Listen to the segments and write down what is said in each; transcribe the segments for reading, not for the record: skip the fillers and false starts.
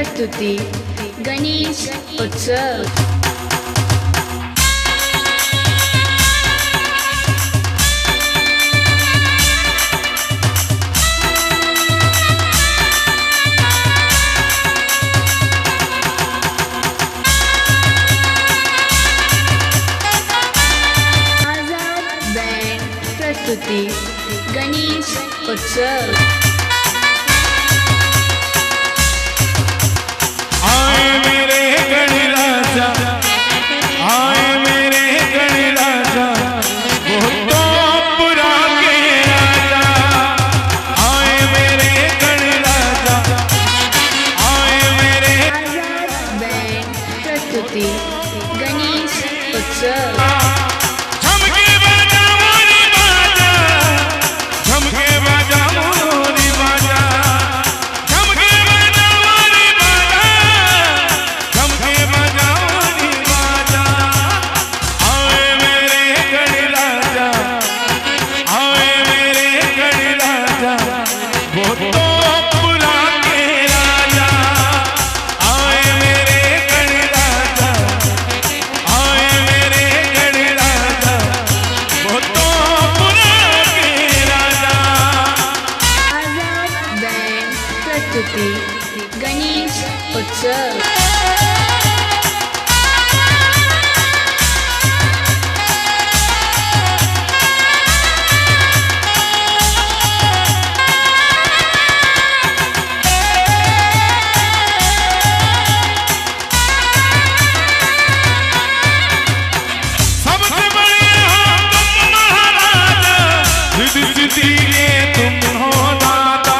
प्रस्तुति गणेश उत्सव। प्रस्तुति गणेश उत्सव। आए मेरे गणराजा, आए मेरे गणराजा, वो तो पुरा के राजा। आए मेरे गणराजा, आए मेरे आजाद बैंड प्रस्तुति गणेश उत्सव। प्रस्तुति गणेश उत्सव। सबसे बड़े हो तुम महाराजा, रिद्धि सिद्धि के तुम हो दाता।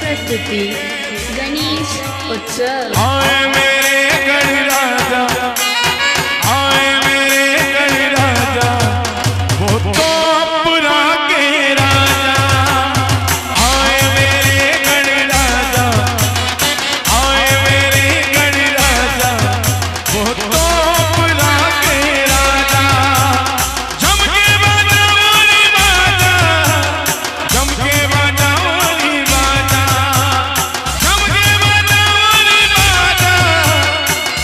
प्रस्तुति गणेश उत्सव। आए मेरे गणराजा, आए मेरे गणराजा, वो तो पुरा के राजा। आए मेरे गणराजा, आए मेरे गणराजा, वो तो पुरा के राजा। जम के बजाओ रे बाजा, जम के बजाओ रे बाजा, जम के बजाओ रे बाजा,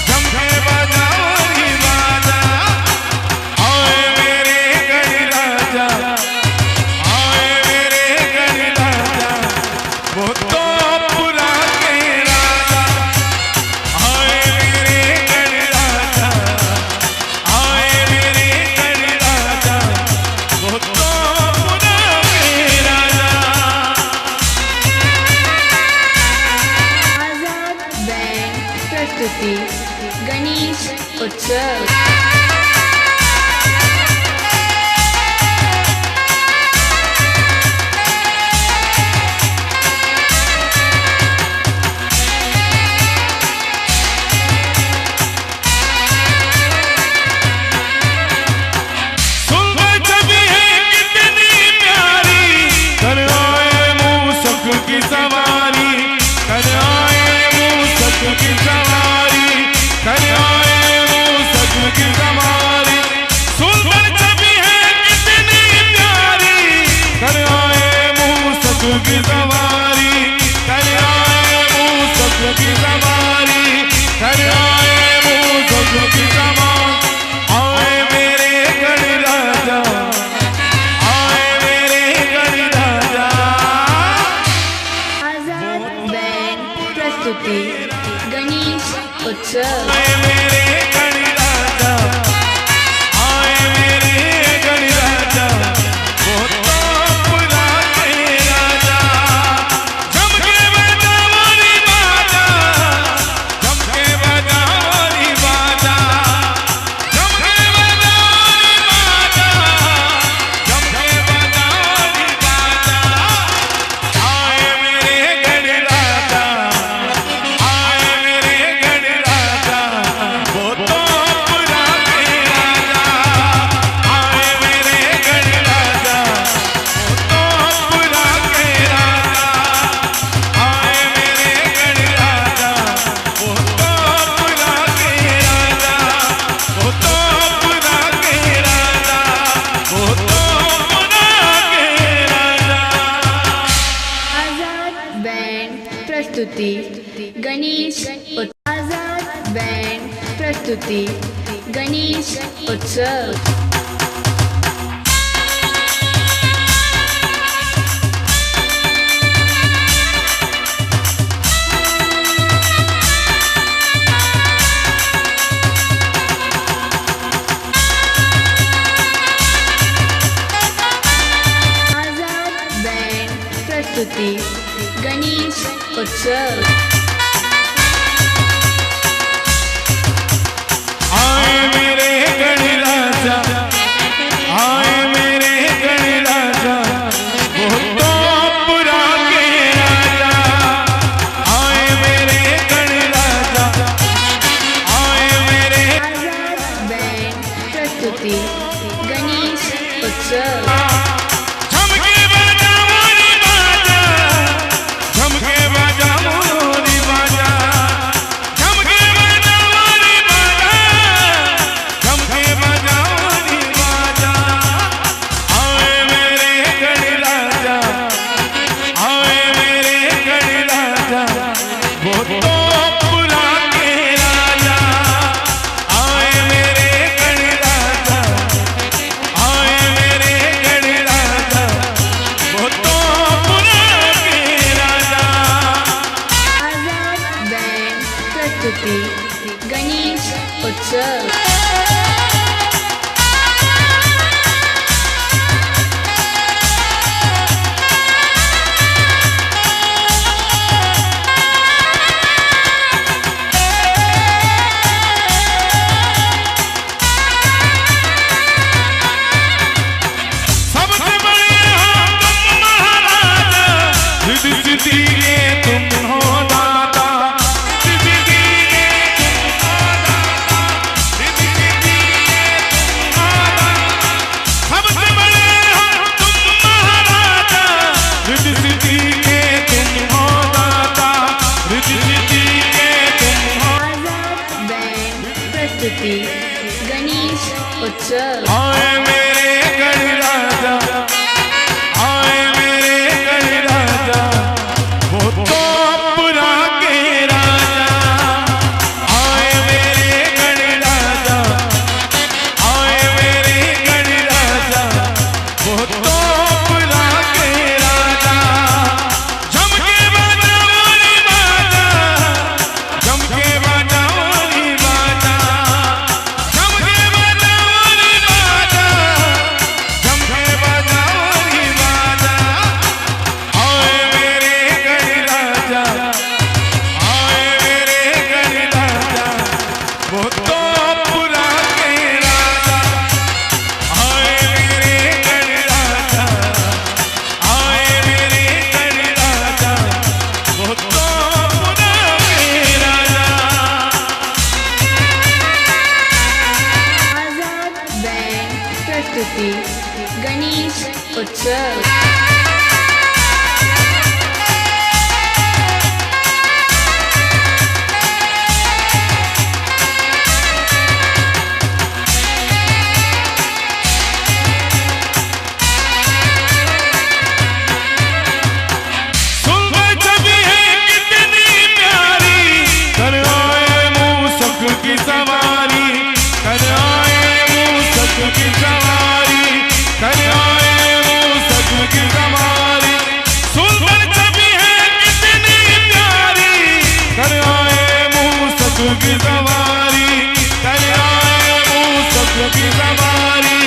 जम के बजाओ रे बाजा। आए मेरे गणराजा, आए मेरे गणराजा, वो तो पुरा के राजा। आए मेरे गणराजा, आए मेरे गणराजा, वो तो पुरा के राजा। आजाद बैंड प्रस्तुति गणेश उत्सव। सुंदर छवि है कितनी प्यारी, कर आए मूसक की सवारी, कर आए मूसक की सवारी, कर आए मूसक की सवारी। सुंदर छवि है कितनी प्यारी, कर आए मूसक की सवारी, कर आए मूसक की सवारी, कर आए मूसक की सवारी। आए मेरे गणराजा, आए मेरे गणराजा। आजाद बैंड प्रस्तुति गणेश उत्सव। आए मेरे गणराजा, आए मेरे गणराजा, वो तो पुरा के राजा। जम के बजाओ रे बाजा, जम के बजाओ रे बाजा, जम के बजाओ रे बाजा, जम के बजाओ रे बाजा। आए मेरे गणराजा, आए मेरे गणराजा, प्रस्तुति गणेश आजाद बैंड प्रस्तुति गणेश उत्सव। प्रस्तुति गणेश उत्सव। आए मेरे गणराजा, आए मेरे गणराजा, वो तो पुरा के राजा। आए मेरे गणराजा, आए मेरे आजाद बैंड प्रस्तुति गणेश उत्सव। प्रस्तुति गणेश उत्सव। सबसे बड़े हो तुम महाराजा, रिद्धि सिद्धि के तुम हो दाता। प्रस्तुति गणेश उत्सव। आए मेरे गणराजा, आए मेरे गणराजा, वो तो पुरा के राजा। आए मेरे गणराजा, आए मेरे गणराजा, वो तो पुरा के राजा। झमके बजाओ बाजा, झमके बजाओ बाजा, झमके प्रस्तुति गणेश उत्सव। की सवारी कर आए मूसक की सवारी, कर आए मूसक की सवारी। सुंदर छवि है कितनी प्यारी, कर आए मूसक की सवारी, कर आए मूसक की सवारी,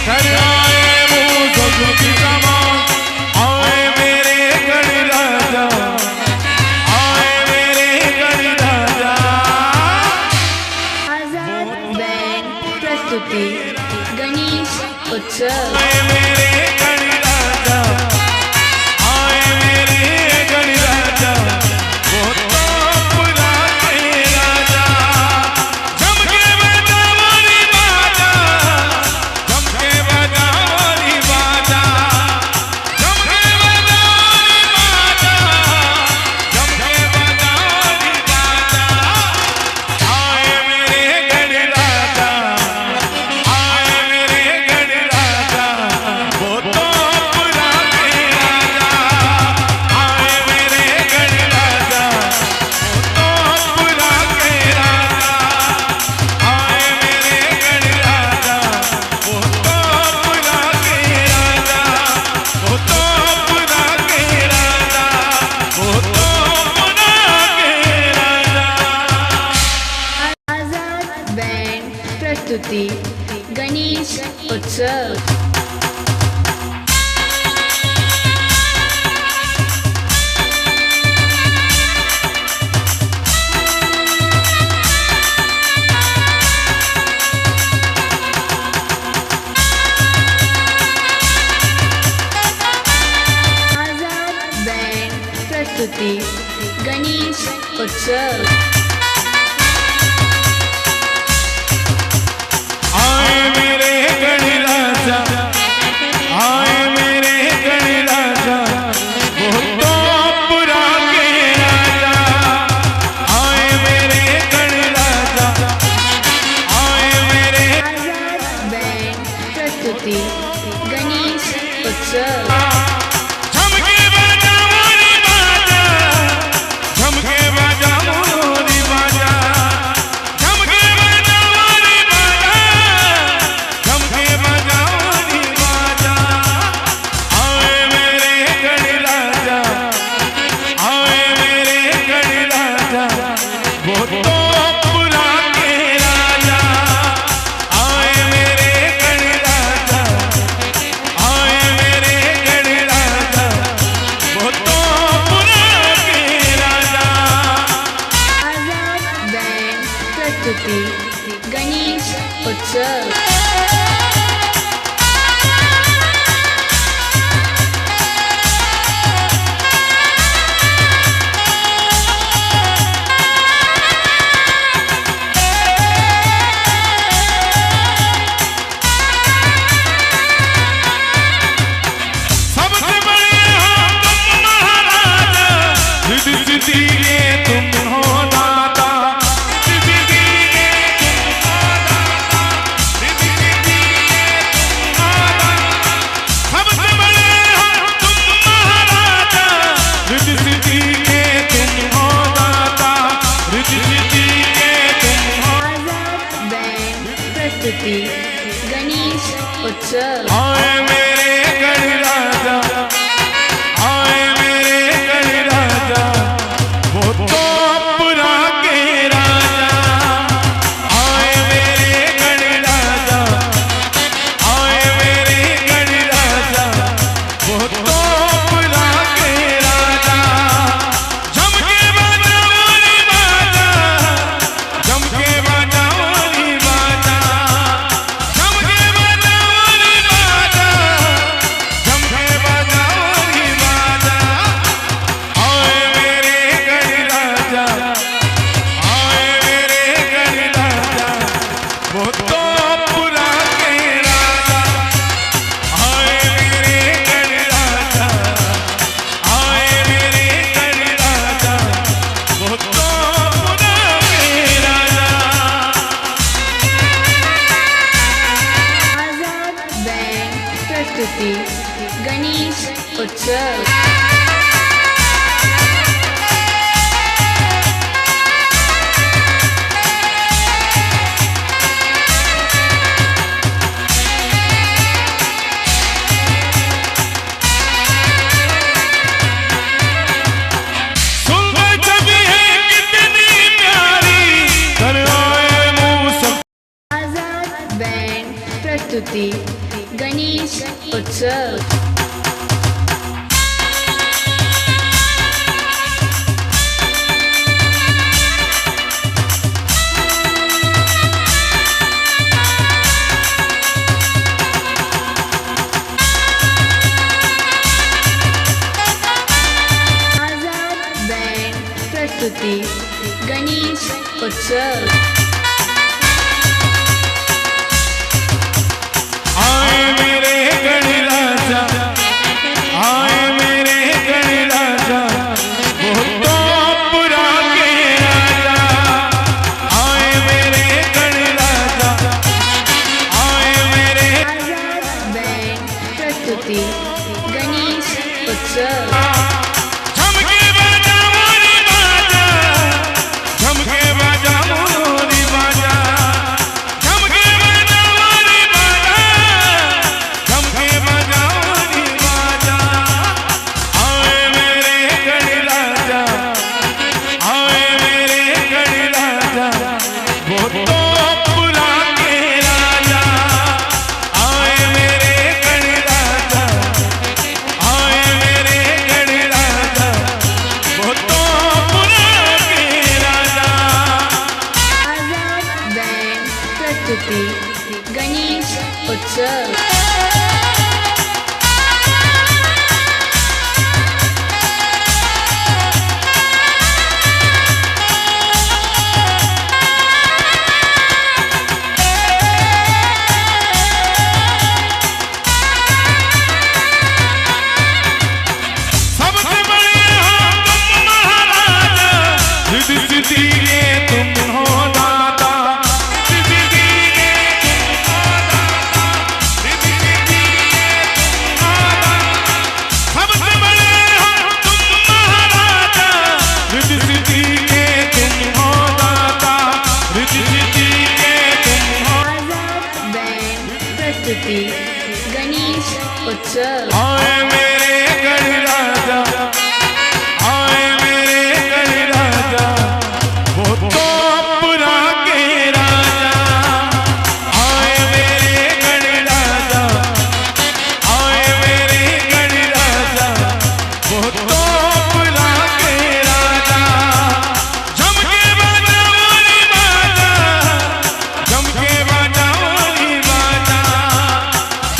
कर आए मूसक की सवारी। आए मेरे गणराजा, आए मेरे गणराजा। प्रस्तुति गणेश उत्सव। आए मेरे गणराजा, आए मेरे गणराजा, वो तो पुरा के राजा। झमके बजाओ रे बाजा, झमके बजाओ रे बाजा, झमके बजाओ रे बाजा, झमके बजाओ रे बाजा। आए मेरे गणराजा, आए मेरे गणराजा, प्रस्तुति गणेश उत्सव। आए मेरे गणराजा, आए मेरे गणराजा, वो तो पुरा के राजा। आए मेरे गणराजा, आए मेरे आजाद बैंड प्रस्तुति गणेश उत्सव। झमके बाजा मोरी बाजा, झमके बाजा मोरी बाजा, झमके बाजा मोरी बाजा, झमके बाजा मोरी बाजा। आए मेरे गणराजा, आए मेरे गणराजा, वो तो पुरा के राजा। आए मेरे गणराजा, आए मेरे गणराजा, वो तो पुरा के राजा। आजाद बैंड प्रस्तुति गणेश उत्सव। सबसे बड़े हो तुम महाराजा, रिद्धि सिद्धि के तुम हो दाता। रिद्धि सिद्धि के तुम हो दाता, रिद्धि सिद्धि के तुम हो दाता। सबसे बड़े हो तुम महाराजा, रिद्धि सिद्धि के तुम हो दाता। रिद्धि सिद्धि के तुम हो। आजाद बैंड प्रस्तुति गणेश उत्सव। आए मेरे गणराजा, आए मेरे गणराजा, वो तो पुरा के राजा। आए मेरे गणराजा, आए मेरे गणराजा, वो तो पुरा के राजा। झमके बाजा मोरी बाजा, झमके बाजा मोरी बाजा, झमके बाजा मोरी बाजा, झमके बाजा मोरी बाजा। आए मेरे गणराजा, आए मेरे गणराजा, वो तो पुरा के राजा। आए मेरे गणराजा, आए मेरे गणराजा, वो तो पुरा के राजा। आजाद बैंड प्रस्तुति गणेश उत्सव। सुंदर छवि है कितनी प्यारी, कर आए मुँह सब। आजाद बैंड प्रस्तुति गणेश उत्सव। आजाद बैंड प्रस्तुति गणेश उत्सव। आए मेरे गणराजा, आए मेरे गणराजा, वो तो पुरा के राजा। आए मेरे गणराजा, आए मेरे। आजाद बैंड प्रस्तुति गणेश उत्सव। झमके बाजा मोरी बाजा, झमके बाजा मोरी बाजा, झमके बाजा मोरी बाजा, झमके बाजा मोरी बाजा। आए मेरे गणराजा, आए मेरे गणराजा, वो तो पुरा के राजा। आए मेरे गणराजा, आए मेरे गणराजा, पुरा के राजा जम के बजाओ रे बाजा जम के बजाओ रे बाजा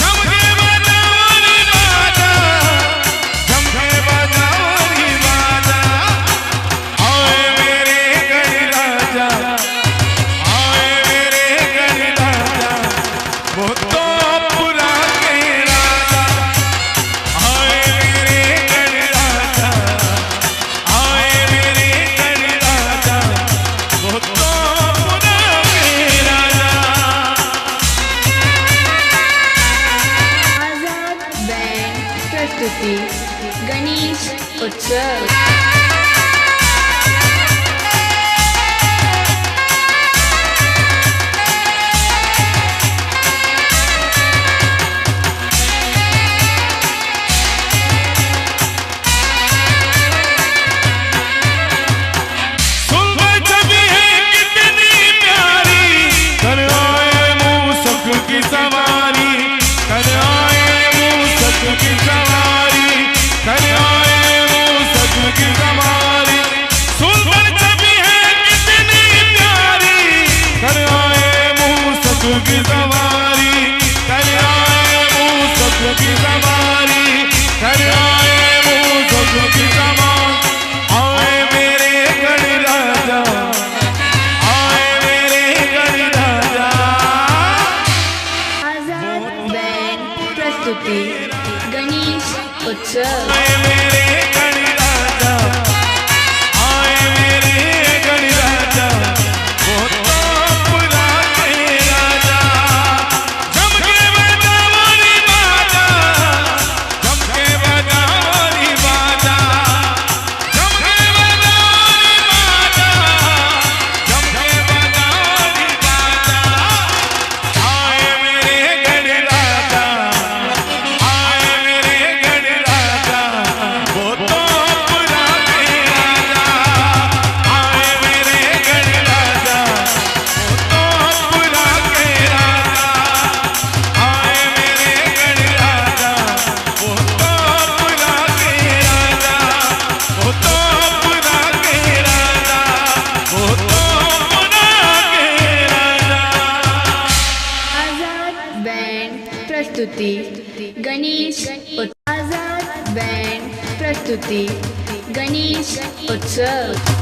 जम के बजाओ रे बाजा जम के बजाओ रे बाजा आए मेरे गण राजा आए मेरे गण राजा वो तो पुरा के राजा आए मेरे गण राजा आए मेरे गण राजा वो तो पुरा के राजा आजाद बैंड प्रस्तुति गणेश उत्सव। सुलभ छवि है कितनी प्यारी कर आए मूसक की सवारी कर आए मूसक की सवारी कर आए मूसक की सवारी सुलभ छवि है कितनी प्यारी कर आए मूसक की सवारी कर आए मूसक की सवारी कर आए मूसक की सवारी आए मेरे गण राजा आए मेरे गण राजा आजाद बैंड प्रस्तुति गणेश उत्सव। आए मेरे गण राजा आए मेरे गण राजा वो तो पुरा के राजा जम के बजाओ रे बाजा जम के बजाओ रे बाजा जम के बजाओ रे बाजा जम के बजाओ रे बाजा आए मेरे गण राजा आए मेरे गण राजा वो तो पुरा के राजा आए मेरे गण राजा वो तो पुरा के राजा आए मेरे गण राजा वो तो पुरा के राजा वो तो पुरा के राजा वो तो पुरा के राजा आजाद बैंड प्रस्तुति गणेश आजाद बैंड प्रस्तुति गणेश उत्सव।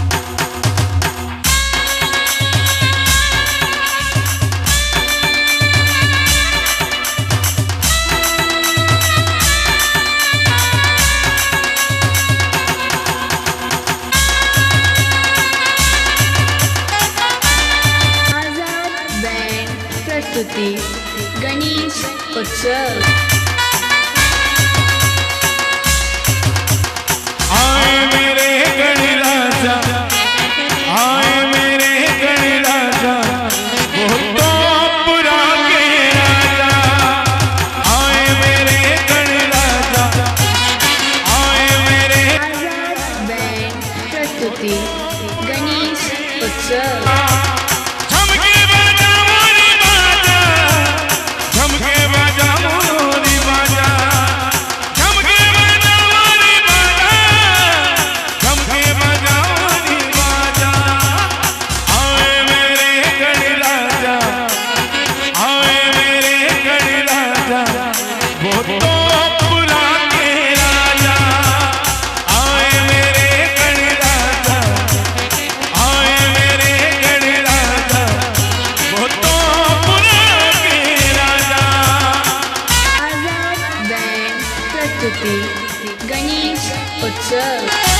आजाद बैंड प्रस्तुति गणेश उत्सव। आए मेरे गण राजा आए मेरे गण राजा वो तो पुरा के राजा आए मेरे गण राजा आए मेरे आजाद बैंड प्रस्तुति गणेश उत्सव। झम के बजाओ रे बाजा झम के बजाओ रे बाजा झम के बजाओ रे बाजा झम के बजाओ रे बाजा आए मेरे गण राजा आए मेरे गण राजा वो तो पुरा के राजा आए मेरे गण राजा आए मेरे गण राजा वो तो पुरा के राजा आजाद बैंड प्रस्तुति गणेश उत्सव।